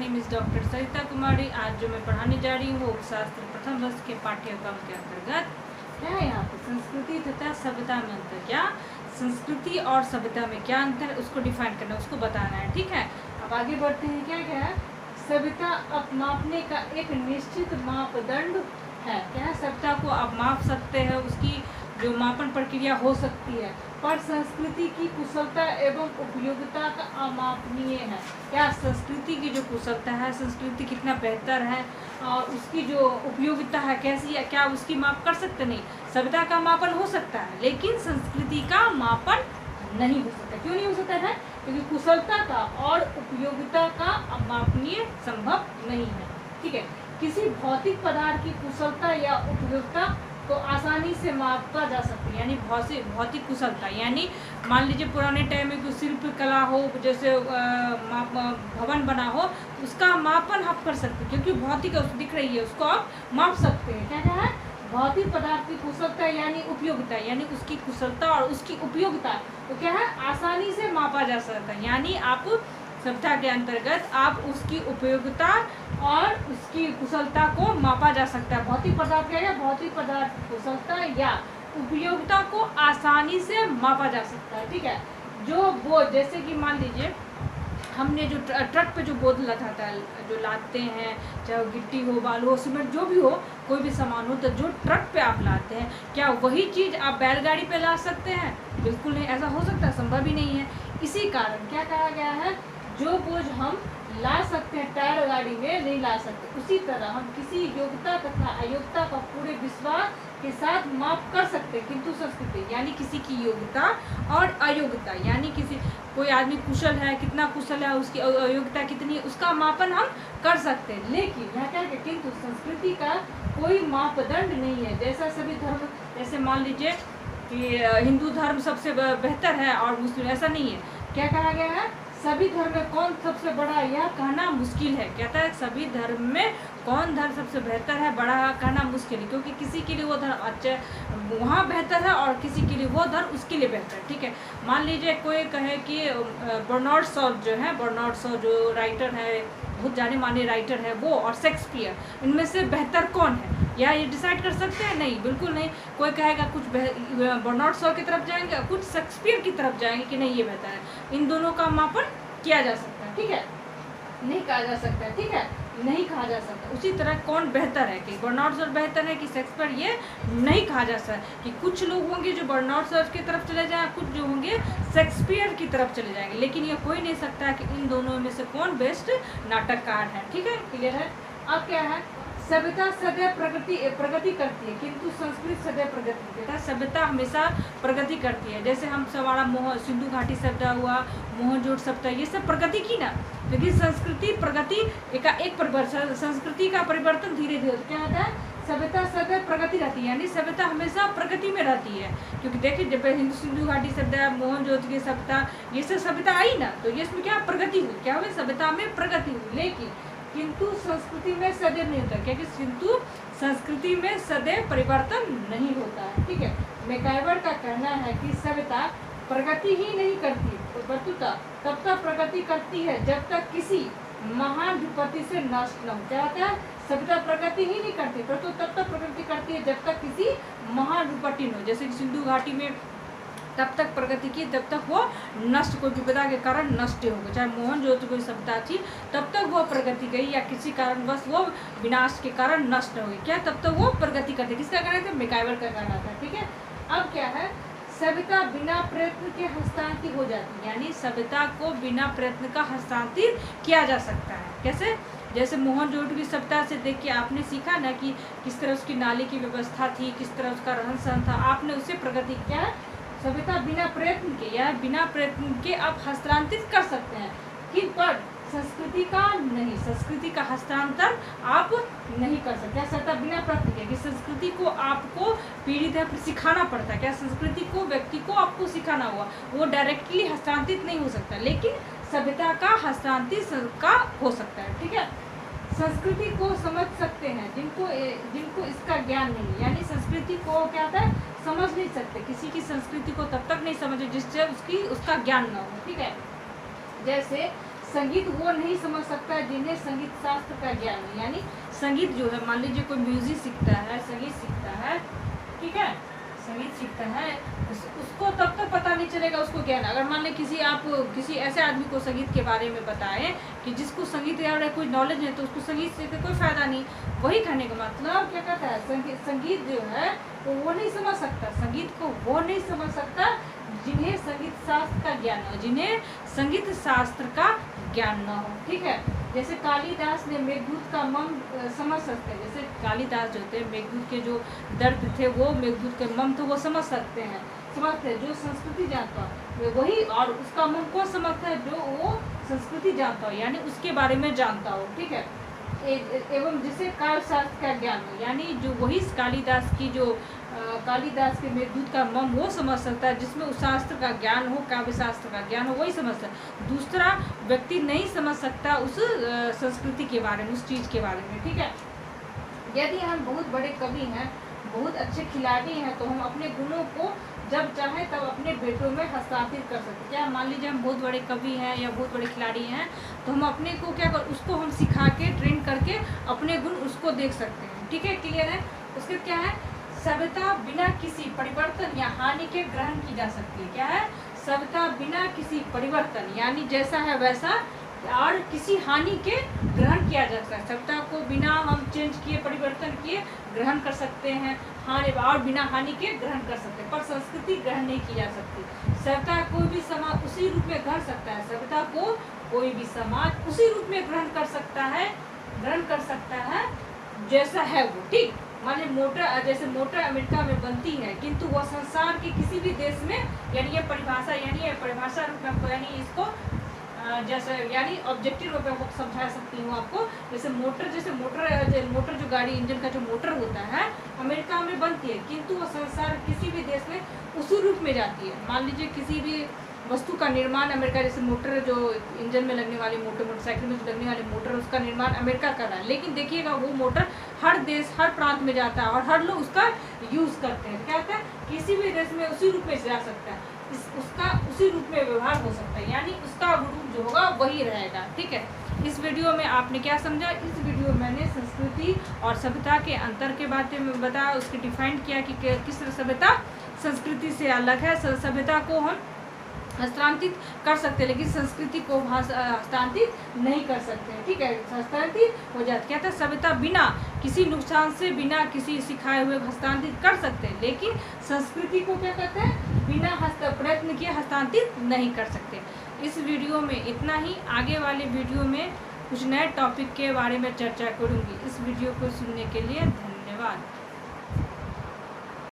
Name is doctor Sarita Kumari. आज जो मैं पढ़ाने जा रही हूँ वो उपशास्त्र प्रथम वर्ष के पाठ्यक्रम के अंतर्गत क्या है यहाँ पे संस्कृति तथा सभ्यता में अंतर। क्या संस्कृति और सभ्यता में क्या अंतर है उसको डिफाइन करना, उसको बताना है। ठीक है, अब आगे बढ़ते हैं। क्या क्या है? सभ्यता अब मापने का एक निश्चित मापदंड है। क्या है? सभ्यता को आप माप सकते हैं, उसकी जो मापन प्रक्रिया हो सकती है, पर संस्कृति की कुशलता एवं उपयोगिता का अमापनीय है। क्या संस्कृति की जो कुशलता है, संस्कृति कितना बेहतर है और उसकी जो उपयोगिता है कैसी है, क्या उसकी माप कर सकते? नहीं। सभ्यता का मापन हो सकता है लेकिन संस्कृति का मापन नहीं हो सकता। क्यों नहीं हो सकता है? क्योंकि कुशलता का और उपयोगिता का अमापनीय संभव नहीं है। ठीक है, किसी भौतिक पदार्थ की कुशलता या उपयोगिता को आसानी से मापा जा सकती है। यानी भौतिक कुशलता, यानी मान लीजिए पुराने टाइम में कोई शिल्प कला हो, जैसे भवन बना हो, उसका मापन आप कर सकते हैं क्योंकि भौतिक दिख रही है, उसको आप माप सकते हैं। क्या है? भौतिक पदार्थ की कुशलता यानी उपयोगिता, यानी उसकी कुशलता और उसकी उपयोगिता तो क्या है? आसानी से मापा जा सकता है। यानी आप सभ्यता के अंतर्गत आप उसकी उपयोगिता और उसकी कुशलता को मापा जा सकता है। भौतिक पदार्थ क्या है? भौतिक पदार्थ की कुशलता या उपयोगिता को आसानी से मापा जा सकता है। ठीक है, जो बोझ, जैसे कि मान लीजिए हमने जो ट्रक पे जो बोझ लदाता है, जो लाते हैं, चाहे गिट्टी हो, बालू हो, सीमेंट, जो भी हो, कोई भी सामान हो, तो जो ट्रक पे आप लाते हैं, क्या वही चीज़ आप बैलगाड़ी पे ला सकते हैं? बिल्कुल नहीं, ऐसा हो सकता है? संभव ही नहीं है। इसी कारण क्या कहा गया है, जो बोझ हम ला सकते हैं टायर गाड़ी में नहीं ला सकते, उसी तरह हम किसी योग्यता तथा अयोग्यता का पूरे विश्वास के साथ माप कर सकते हैं। किंतु संस्कृति यानी किसी की योग्यता और अयोग्यता, यानी किसी कोई आदमी कुशल है, कितना कुशल है, उसकी अयोग्यता कितनी है, उसका मापन हम कर सकते हैं। लेकिन यहाँ क्या है, किंतु संस्कृति का कोई मापदंड नहीं है। जैसा सभी धर्म, जैसे मान लीजिए कि हिंदू धर्म सबसे बेहतर है और मुस्लिम, ऐसा नहीं है। क्या कहा गया है? सभी धर्म में कौन सबसे बड़ा है यह कहना मुश्किल है। कहता है सभी धर्म में कौन धर्म सबसे बेहतर है, बड़ा कहना मुश्किल है, क्योंकि किसी के लिए वो धर्म अच्छा वहाँ बेहतर है और किसी के लिए वो धर्म उसके लिए बेहतर है। ठीक है, मान लीजिए कोई कहे कि बर्नार्ड शॉ जो है, बर्नार्ड शॉ जो राइटर है, बहुत जाने माने राइटर है, वो और शेक्सपियर, इनमें से बेहतर कौन है, या ये डिसाइड कर सकते हैं? नहीं, बिल्कुल नहीं। कोई कहेगा कुछ बर्नार्ड शॉ की तरफ जाएंगे, कुछ शेक्सपियर की तरफ जाएंगे कि नहीं ये बेहतर है। इन दोनों का मापन किया जा सकता है। ठीक है, नहीं कहा जा सकता है। ठीक है, नहीं कहा जा सकता। उसी तरह कौन बेहतर है, कि बर्नार्ड शॉ बेहतर है कि शेक्सपियर, ये नहीं कहा जा सकता। कि कुछ लोग होंगे जो बर्नार्ड शॉ की तरफ चले जाएं, कुछ जो होंगे शेक्सपियर की तरफ चले जाएंगे, लेकिन ये कोई नहीं सकता कि इन दोनों में से कौन बेस्ट नाटककार है। ठीक है, क्लियर है? अब क्या है, सभ्यता सदैव प्रगति करती है किंतु संस्कृति सदैव प्रगति करता है। सभ्यता हमेशा प्रगति करती है। जैसे हम हमारा सिंधु घाटी सभ्यता हुआ, मोहनजोदड़ो सभ्यता, ये सब प्रगति की ना, लेकिन संस्कृति प्रगति एक परिवर्तन, संस्कृति का परिवर्तन धीरे धीरे क्या होता है, सभ्यता सदैव प्रगति रहती है, यानी सभ्यता हमेशा प्रगति में रहती है। क्योंकि देखिए जब सिंधु घाटी सभ्यता, मोहनजोदड़ो की सभ्यता, ये सब सभ्यता आई ना, तो ये इसमें क्या प्रगति हुई, क्या हुई, सभ्यता में प्रगति हुई। लेकिन किंतु संस्कृति में सदैव नहीं होता, क्योंकि किंतु संस्कृति में सदैव परिवर्तन नहीं होता है। ठीक है, मैकाइवर का कहना है कि सभ्यता प्रगति ही नहीं करती, वस्तुतः तब तक प्रगति करती है जब तक किसी महान विपत्ति से नष्ट न हो। क्या होता है? सभ्यता प्रगति ही नहीं करती, परंतु तब तक प्रगति करती है जब तक किसी महान विपत्ति न हो। जैसे कि सिंधु घाटी में तब तक प्रगति की जब तक वो नष्ट, कोई विपदा के कारण नष्ट हो गई। चाहे मोहनजोदड़ो कोई सभ्यता थी, तब तक वो प्रगति गई, या किसी कारणवश वो विनाश के कारण नष्ट हो गई, क्या तब तक वो प्रगति करती। किसका कहना था? मैकाइवर का कहना था। ठीक है, अब क्या है, सभ्यता बिना प्रयत्न के हस्तांतरित हो जाती है, यानी सभ्यता को बिना प्रयत्न का हस्तांतरित किया जा सकता है। कैसे? जैसे मोहनजोदड़ो की सभ्यता से देख के आपने सीखा ना कि किस तरह उसकी नाली की व्यवस्था थी, किस तरह उसका रहन सहन था, आपने उससे प्रगति किया। सभ्यता बिना प्रयत्न के या बिना प्रयत्न के आप हस्तांतरित कर सकते हैं, कि पर संस्कृति का नहीं, संस्कृति का हस्तांतरण आप नहीं कर सकते। सभ्यता बिना प्रयत्न के, कि संस्कृति को आपको पीढ़ी दर सिखाना पड़ता है। क्या संस्कृति को, व्यक्ति को आपको सिखाना हुआ, वो डायरेक्टली हस्तांतरित नहीं हो सकता, लेकिन सभ्यता का हस्तांतरित का हो सकता है। ठीक है, संस्कृति को समझ सकते हैं जिनको इसका ज्ञान नहीं, यानी संस्कृति को क्या होता है, समझ नहीं सकते। किसी की संस्कृति को तब तक नहीं समझे जिससे उसका ज्ञान ना हो। ठीक है, जैसे संगीत वो नहीं समझ सकता जिन्हें संगीत शास्त्र का ज्ञान है। यानी संगीत जो है, मान लीजिए कोई म्यूजिक सीखता है, संगीत सीखता है, ठीक है, संगीत सीखता है, उसको तब तक पता नहीं चलेगा उसको ज्ञान। अगर मान लें किसी ऐसे आदमी को संगीत के बारे में बताएं कि जिसको संगीत या कोई नॉलेज है, तो उसको संगीत से कोई फायदा नहीं। वही कहने का मतलब क्या कहता है, संगीत जो है वो नहीं समझ सकता, संगीत को वो नहीं समझ सकता जिन्हें संगीत शास्त्र का ज्ञान हो, जिन्हें संगीत शास्त्र का ज्ञान न हो। ठीक है, जैसे कालिदास ने मेघदूत का मम समझ सकते हैं। जैसे कालिदास जो थे, मेघदूत के जो दर्द थे वो मेघदूत के मम थे, वो समझ सकते हैं, समझते हैं। जो संस्कृति जानता हो वही, और उसका मम कौन समझता है, जो वो संस्कृति जानता हो, यानी उसके बारे में जानता हो। ठीक है, एवं जिसे काव्य शास्त्र का ज्ञान हो, यानी जो वही कालिदास के मेघदूत का मम वो समझ सकता है, जिसमें उस शास्त्र का ज्ञान हो, काव्य शास्त्र का ज्ञान हो, वही समझता है। दूसरा व्यक्ति नहीं समझ सकता उस संस्कृति के बारे में, उस चीज़ के बारे में। ठीक है, यदि हम बहुत बड़े कवि हैं, बहुत अच्छे खिलाड़ी हैं, तो हम अपने गुणों को जब चाहे तब अपने बेटों में हस्तांतरित कर सकते हैं। क्या मान लीजिए हम बहुत बड़े कवि हैं या बहुत बड़े खिलाड़ी हैं, तो हम अपने को क्या कर, उसको हम सिखा के ट्रेन करके अपने गुण उसको देख सकते हैं। ठीक है, क्लियर है। उसके क्या है, सभ्यता बिना किसी परिवर्तन या हानि के ग्रहण की जा सकती है। क्या है, सभ्यता बिना किसी परिवर्तन, यानी जैसा है वैसा, और किसी हानि के ग्रहण किया जा सकता है। सभ्यता को बिना हम चेंज किए, परिवर्तन किए ग्रहण कर सकते हैं, हानि और बिना हानि के ग्रहण कर सकते हैं, पर संस्कृति ग्रहण नहीं की जा सकती। सभ्यता कोई भी समाज उसी रूप में ग्रहण सकता है, सभ्यता को कोई भी समाज उसी रूप में ग्रहण कर सकता है जैसा है वो। ठीक, माने मोटर, जैसे मोटर अमेरिका में बनती है, किंतु वह संसार के किसी भी देश में, यानी ये परिभाषा रूप में, यानी इसको जैसे यानी ऑब्जेक्टिव रूप में समझा सकती हूँ आपको। जैसे मोटर जो गाड़ी इंजन का जो मोटर होता है अमेरिका में बनती है, किंतु वो संसार किसी भी देश में उसी रूप में जाती है। मान लीजिए किसी भी वस्तु का निर्माण अमेरिका, जैसे मोटर जो इंजन में लगने वाली मोटरसाइकिल में जो लगने वाली मोटर, उसका निर्माण अमेरिका कर रहा है, लेकिन देखिएगा वो मोटर हर देश, हर प्रांत में जाता है और हर लोग उसका यूज़ करते हैं। क्या कहते हैं, किसी भी देश में उसी रूप में जा सकता है, उसका उसी रूप में व्यवहार हो सकता है, यानी उसका रूप जो होगा वही रहेगा। ठीक है, इस वीडियो में आपने क्या समझा, इस वीडियो में मैंने संस्कृति और सभ्यता के अंतर के बारे में बताया, उसके डिफाइन किया कि किस तरह सभ्यता संस्कृति से अलग है। सभ्यता को हम हस्तांतरित कर सकते हैं, लेकिन संस्कृति को हस्तांतरित नहीं कर सकते हैं। ठीक है, हस्तांतरित हो जाती, क्या था, सभ्यता बिना किसी नुकसान से, बिना किसी सिखाए हुए हस्तांतरित कर सकते हैं, लेकिन संस्कृति को क्या कहते हैं, बिना प्रयत्न किए हस्तांतरित नहीं कर सकते। इस वीडियो में इतना ही। आगे वाले वीडियो में कुछ नए टॉपिक के बारे में चर्चा करूँगी। इस वीडियो को सुनने के लिए धन्यवाद।